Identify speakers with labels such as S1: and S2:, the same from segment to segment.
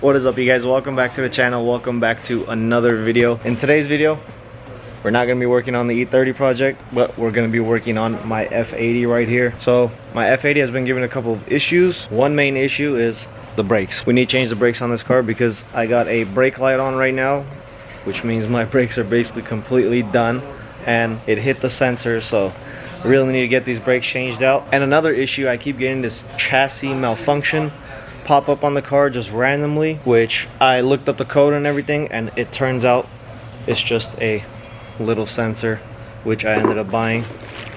S1: What is up, you guys? Welcome back to the channel. Welcome back to another video. In today's video, we're not going to be working on the E30 project, but we're going to be working on my F80 right here. So my F80 has been given a couple of issues. One main issue is the brakes. We need to change the brakes on this car because I got a brake light on right now, which means my brakes are basically completely done, and it hit the sensor, so I really need to get these brakes changed out. And another issue, I keep getting this chassis malfunction pop up on the car just randomly, which I looked up the code and everything, and it turns out it's just a little sensor, which I ended up buying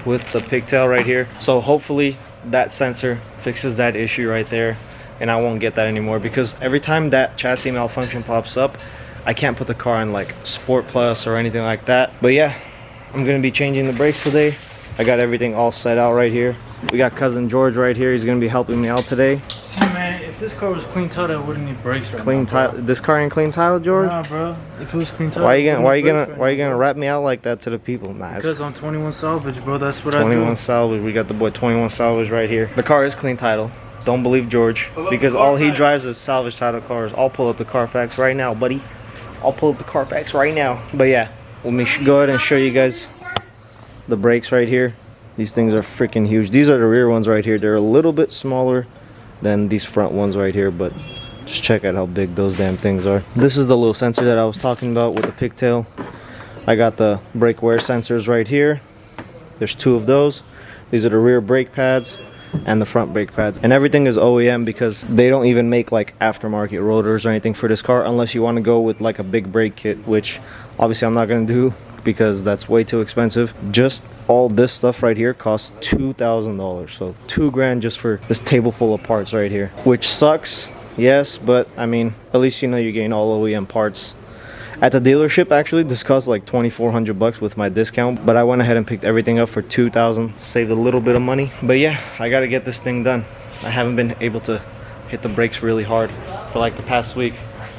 S1: with the pigtail right here. So hopefully that sensor fixes that issue right there, and I won't get that anymore, because every time that chassis malfunction pops up, I can't put the car in like Sport Plus or anything like that. But yeah, I'm gonna be changing the brakes today. I got everything all set out right here. We got cousin George right here. He's gonna be helping me out today.
S2: See, man, if this car was clean title, I wouldn't need brakes right now.
S1: Clean title? This car ain't clean title, George?
S2: Nah, bro. If it was clean title,
S1: why you gonna wrap me out like that to the people? Nah,
S2: because I'm 21 salvage, bro. That's what I do.
S1: 21 salvage. We got the boy 21 salvage right here. The car is clean title. Don't believe George, because all he drives is salvage title cars. I'll pull up the Carfax right now, buddy. I'll pull up the Carfax right now. But yeah, let me go ahead and show you guys the brakes right here. These things are freaking huge. These are the rear ones right here. They're a little bit smaller than these front ones right here, but just check out how big those damn things are. This is the little sensor that I was talking about with the pigtail. I got the brake wear sensors right here. There's two of those. These are the rear brake pads and the front brake pads, and everything is OEM because they don't even make like aftermarket rotors or anything for this car, unless you want to go with like a big brake kit, which obviously I'm not going to do because that's way too expensive. Just all this stuff right here costs $2,000, so $2,000 just for this table full of parts right here, which sucks, yes, but I mean, at least you know you're getting all OEM parts. At the dealership, actually, this cost like $2,400 with my discount, but I went ahead and picked everything up for $2,000, saved a little bit of money. But yeah, I gotta get this thing done. I haven't been able to hit the brakes really hard for like the past week.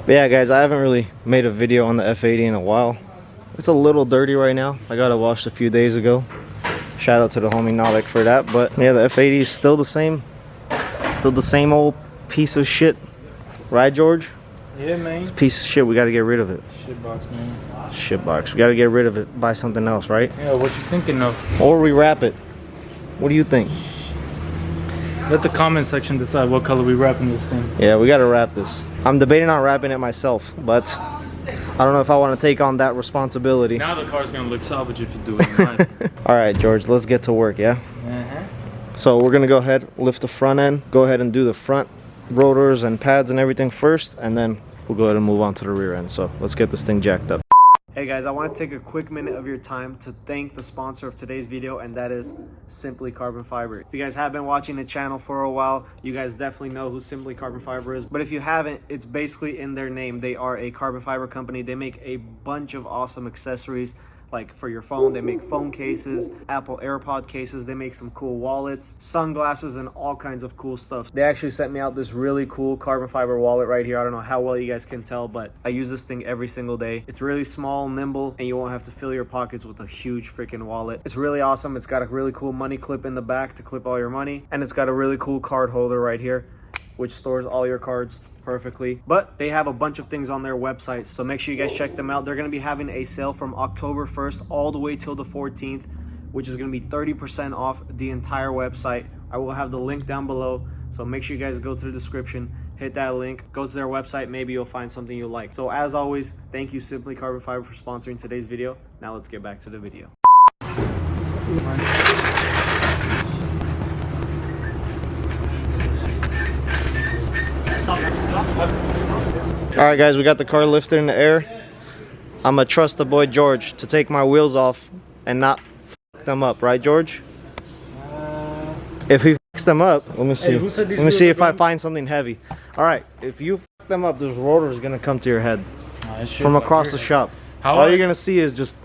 S1: But yeah, guys, I haven't really made a video on the F80 in a while. It's a little dirty right now. I got it washed a few days ago. Shout out to the homie Nalek for that. But yeah, the F80 is still the same. Still the same old piece of shit. Right, George?
S2: Yeah, man.
S1: It's a piece of shit. We gotta get rid of it.
S2: Shitbox, man.
S1: Shitbox. We gotta get rid of it. Buy something else, right?
S2: Yeah, what you thinking of?
S1: Or we wrap it. What do you think?
S2: Let the comment section decide what color we wrapping this thing.
S1: Yeah, we gotta wrap this. I'm debating on wrapping it myself, but I don't know if I want to take on that responsibility.
S2: Now the car's gonna look salvage if you do it right.
S1: All right, George, let's get to work, yeah? So we're gonna go ahead, lift the front end, go ahead and do the front rotors and pads and everything first, and then we'll go ahead and move on to the rear end. So let's get this thing jacked up. Hey guys, I want to take a quick minute of your time to thank the sponsor of today's video, and that is Simply Carbon Fiber. If you guys have been watching the channel for a while, you guys definitely know who Simply Carbon Fiber is. But if you haven't, it's basically in their name. They are a carbon fiber company. They make a bunch of awesome accessories, like for your phone. They make phone cases, Apple AirPod cases. They make some cool wallets, sunglasses, and all kinds of cool stuff. They actually sent me out this really cool carbon fiber wallet right here. I don't know how well you guys can tell, but I use this thing every single day. It's really small, nimble, and you won't have to fill your pockets with a huge freaking wallet. It's really awesome. It's got a really cool money clip in the back to clip all your money, and it's got a really cool card holder right here, which stores all your cards perfectly. But they have a bunch of things on their website, so make sure you guys check them out. They're going to be having a sale from October 1st all the way till the 14th, which is going to be 30% off the entire website. I will have the link down below, so make sure you guys go to the description, hit that link, go to their website. Maybe you'll find something you like. So as always, thank you Simply Carbon Fiber for sponsoring today's video. Now let's get back to the video. Alright guys, we got the car lifted in the air. I'm gonna trust the boy George to take my wheels off and not f them up, right George? If he f them up, let me see. Hey, let me see if I find something heavy. Alright, if you f them up, this rotor is gonna come to your head from across the shop. All you're gonna see is just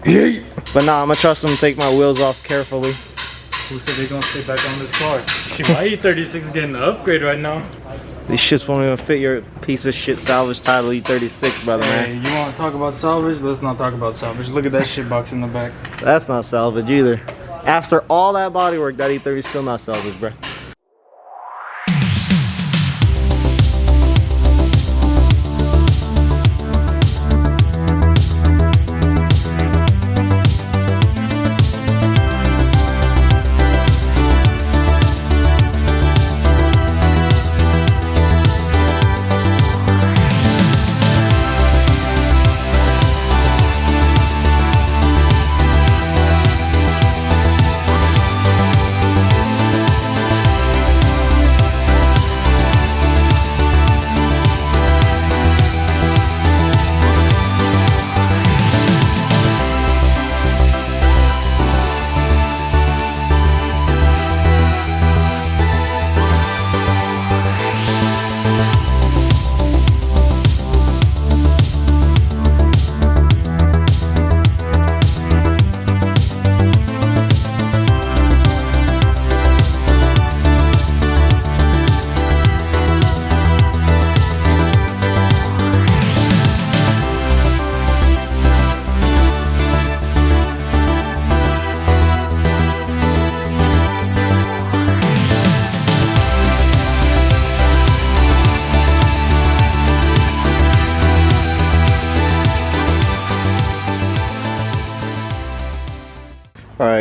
S1: but nah, I'm gonna trust him to take my wheels off carefully.
S2: Who said they're gonna stay back on this car? My E36 getting an upgrade right now.
S1: These shits won't even fit your piece of shit salvage title E36, brother,
S2: hey,
S1: man.
S2: You want to talk about salvage? Let's not talk about salvage. Look at that shit box in the back.
S1: That's not salvage either. After all that body work, that E30 is still not salvage, bro.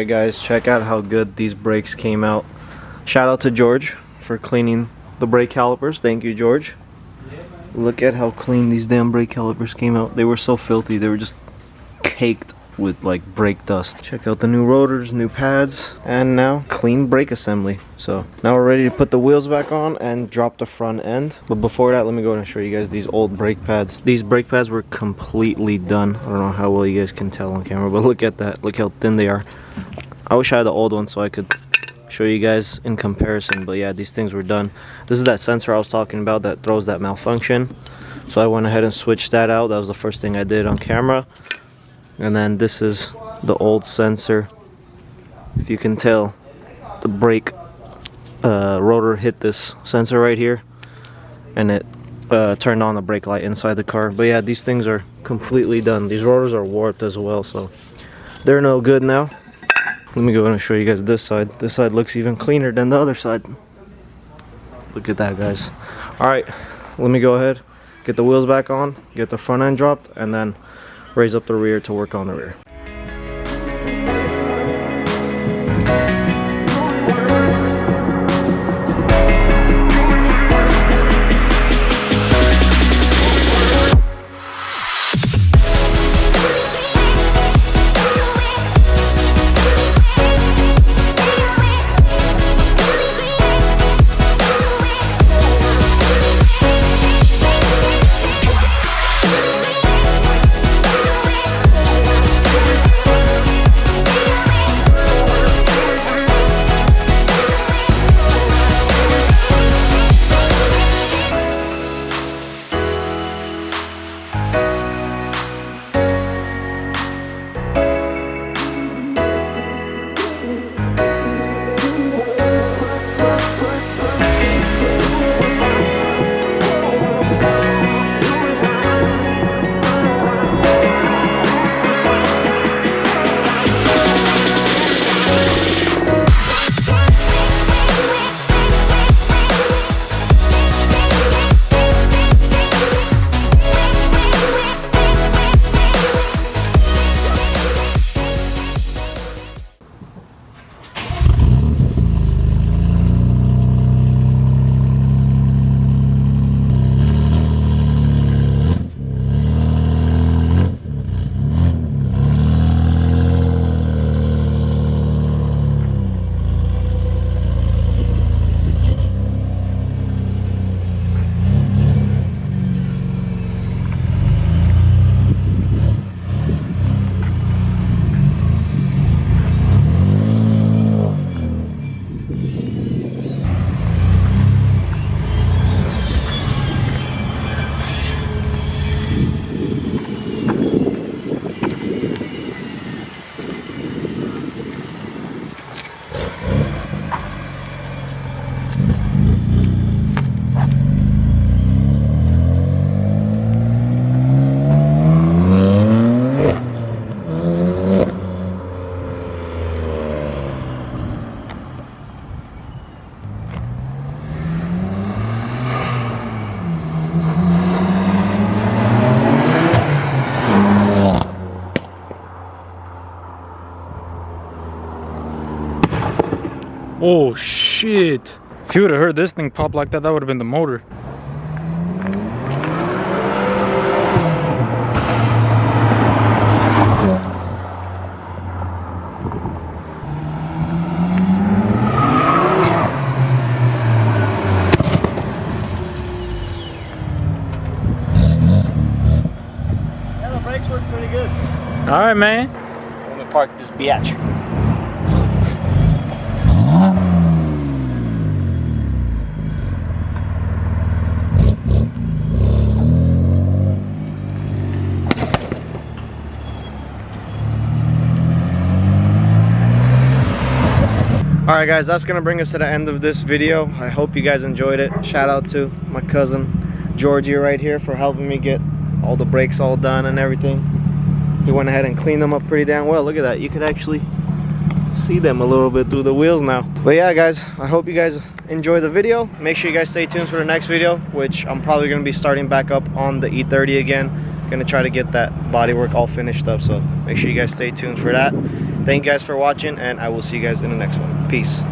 S1: Alright guys, check out how good these brakes came out. Shout out to George for cleaning the brake calipers. Thank you, George. Look at how clean these damn brake calipers came out. They were so filthy. They were just caked with like brake dust. Check out the new rotors, new pads, and now clean brake assembly. So now we're ready to put the wheels back on and drop the front end. But before that, let me go and show you guys these old brake pads. These brake pads were completely done. I don't know how well you guys can tell on camera, but look at that. Look how thin they are. I wish I had the old one so I could show you guys in comparison, but yeah, these things were done. This is that sensor I was talking about that throws that malfunction. So I went ahead and switched that out. That was the first thing I did on camera. And then this is the old sensor. If you can tell, the brake rotor hit this sensor right here, and it turned on the brake light inside the car. But yeah, these things are completely done. These rotors are warped as well, so they're no good now. Let me go and show you guys this side. This side looks even cleaner than the other side. Look at that, guys. Alright, let me go ahead, get the wheels back on, get the front end dropped, and then raise up the rear to work on the rear.
S2: Oh shit. If you would have heard this thing pop like that, that would have been the motor.
S1: Yeah, the brakes work pretty good.
S2: Alright, man.
S1: Let me park this biatch. Alright guys, that's gonna bring us to the end of this video. I hope you guys enjoyed it. Shout out to my cousin Georgie right here for helping me get all the brakes all done and everything. He went ahead and cleaned them up pretty damn well. Look at that, you could actually see them a little bit through the wheels now. But yeah guys, I hope you guys enjoy the video. Make sure you guys stay tuned for the next video, which I'm probably gonna be starting back up on the E30 again. Gonna try to get that bodywork all finished up, so make sure you guys stay tuned for that. Thank you guys for watching, and I will see you guys in the next one. Peace.